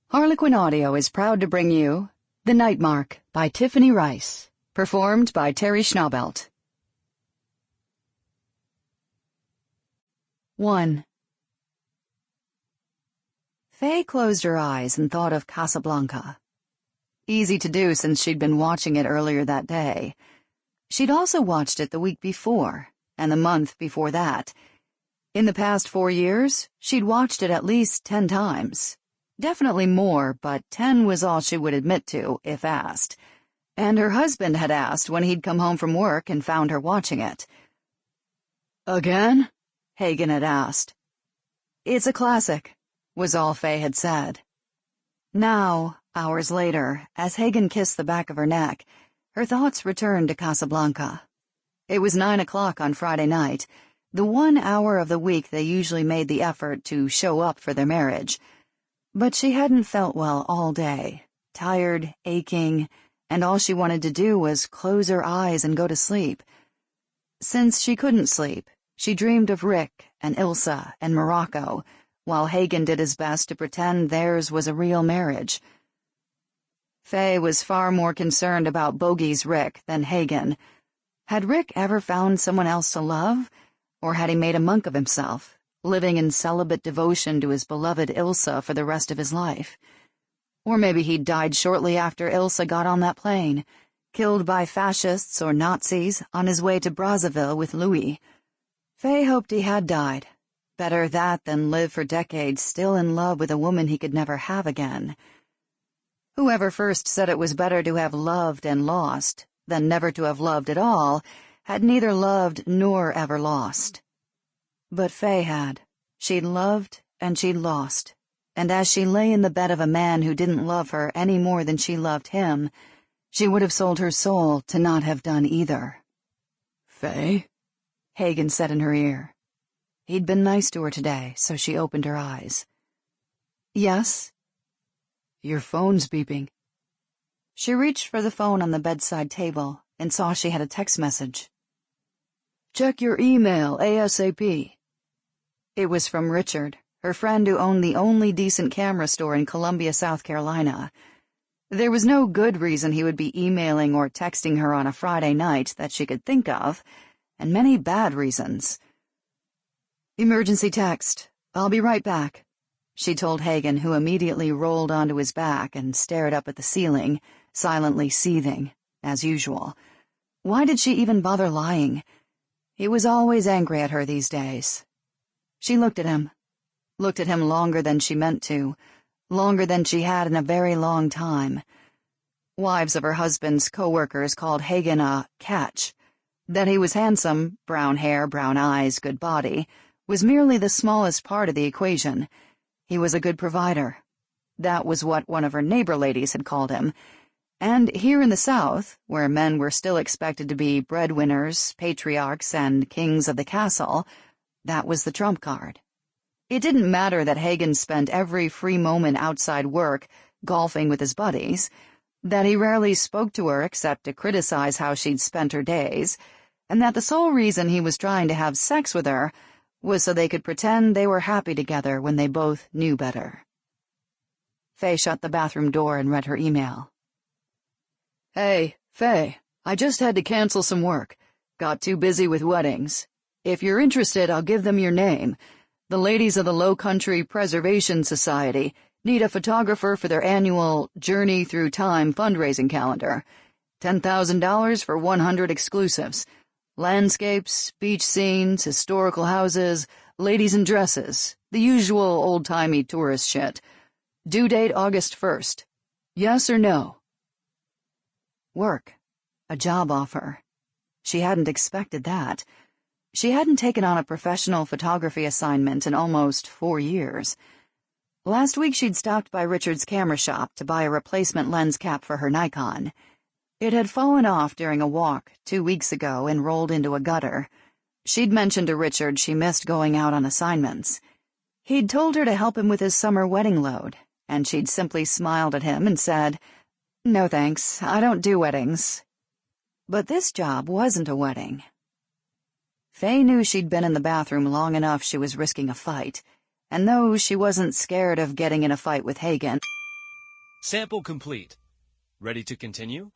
Harlequin Audio is proud to bring you The Night Mark by Tiffany Reisz, performed by Teri Schnaubelt. 1. Faye closed her eyes and thought of Casablanca. Easy to do since she'd been watching it earlier that day. She'd also watched it the week before, and the month before that. In the past 4 years, she'd watched it at least 10 times. Definitely more, but 10 was all she would admit to, if asked. And her husband had asked when he'd come home from work and found her watching it. "Again?" Hagen had asked. "It's a classic," was all Faye had said. Now, hours later, as Hagen kissed the back of her neck, her thoughts returned to Casablanca. It was 9 o'clock on Friday night, the 1 hour of the week they usually made the effort to show up for their marriage. But she hadn't felt well all day, tired, aching, and all she wanted to do was close her eyes and go to sleep. Since she couldn't sleep, she dreamed of Rick and Ilsa and Morocco, while Hagen did his best to pretend theirs was a real marriage. Faye was far more concerned about Bogey's Rick than Hagen. Had Rick ever found someone else to love, or had he made a monk of himself, living in celibate devotion to his beloved Ilsa for the rest of his life? Or maybe he'd died shortly after Ilsa got on that plane, killed by fascists or Nazis on his way to Brazzaville with Louis. Faye hoped he had died. Better that than live for decades still in love with a woman he could never have again. Whoever first said it was better to have loved and lost than never to have loved at all had neither loved nor ever lost. But Faye had. She'd loved and she'd lost, and as she lay in the bed of a man who didn't love her any more than she loved him, she would have sold her soul to not have done either. "Faye?" Hagen said in her ear. He'd been nice to her today, so she opened her eyes. "Yes?" "Your phone's beeping." She reached for the phone on the bedside table and saw she had a text message. "Check your email ASAP." It was from Richard, her friend who owned the only decent camera store in Columbia, South Carolina. There was no good reason he would be emailing or texting her on a Friday night that she could think of, and many bad reasons. "Emergency text. I'll be right back," she told Hagen, who immediately rolled onto his back and stared up at the ceiling, silently seething, as usual. Why did she even bother lying? He was always angry at her these days. She looked at him longer than she meant to, longer than she had in a very long time. Wives of her husband's co-workers called Hagen a catch. That he was handsome, brown hair, brown eyes, good body, was merely the smallest part of the equation. He was a good provider. That was what one of her neighbor ladies had called him. And here in the South, where men were still expected to be breadwinners, patriarchs, and kings of the castle, that was the trump card. It didn't matter that Hagen spent every free moment outside work golfing with his buddies, that he rarely spoke to her except to criticize how she'd spent her days, and that the sole reason he was trying to have sex with her was so they could pretend they were happy together when they both knew better. Faye shut the bathroom door and read her email. "Hey, Faye, I just had to cancel some work. Got too busy with weddings. If you're interested, I'll give them your name. The ladies of the Low Country Preservation Society need a photographer for their annual Journey Through Time fundraising calendar. $10,000 for 100 exclusives. Landscapes, beach scenes, historical houses, ladies in dresses, the usual old-timey tourist shit. Due date August 1st. Yes or no?" Work. A job offer. She hadn't expected that. She hadn't taken on a professional photography assignment in almost 4 years. Last week she'd stopped by Richard's camera shop to buy a replacement lens cap for her Nikon. It had fallen off during a walk 2 weeks ago and rolled into a gutter. She'd mentioned to Richard she missed going out on assignments. He'd told her to help him with his summer wedding load, and she'd simply smiled at him and said, "No thanks, I don't do weddings." But this job wasn't a wedding. Faye knew she'd been in the bathroom long enough she was risking a fight, and though she wasn't scared of getting in a fight with Hagen, Sample complete. Ready to continue?